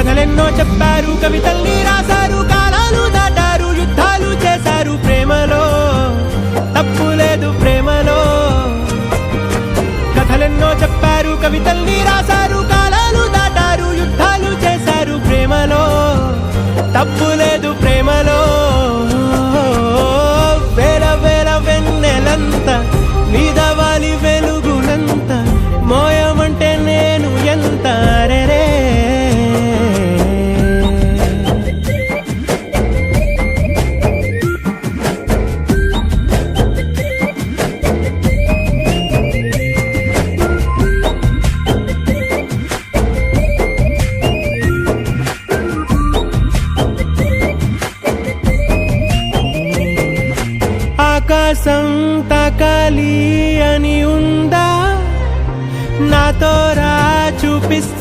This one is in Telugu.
కథలెన్నో చెప్పారు, కవితల్ని రాశారు, కాలాలు దాటారు, యుద్ధాలు చేశారు. ప్రేమలో తప్పు లేదు, ప్రేమలో. కథలెన్నో చెప్పారు, కవితల్ని రాశారు, కాలాలు దాటారు, యుద్ధాలు చేశారు. ప్రేమలో తప్పు లేదు, ప్రేమలో. వేల వేల వెన్నెలంత నీదవాలి వెలుగునంత, మోయమంటే నేను ఎంత రే. ఆకాశం తాకాలి అని ఉందా, నాతో రా చూపిస్తా.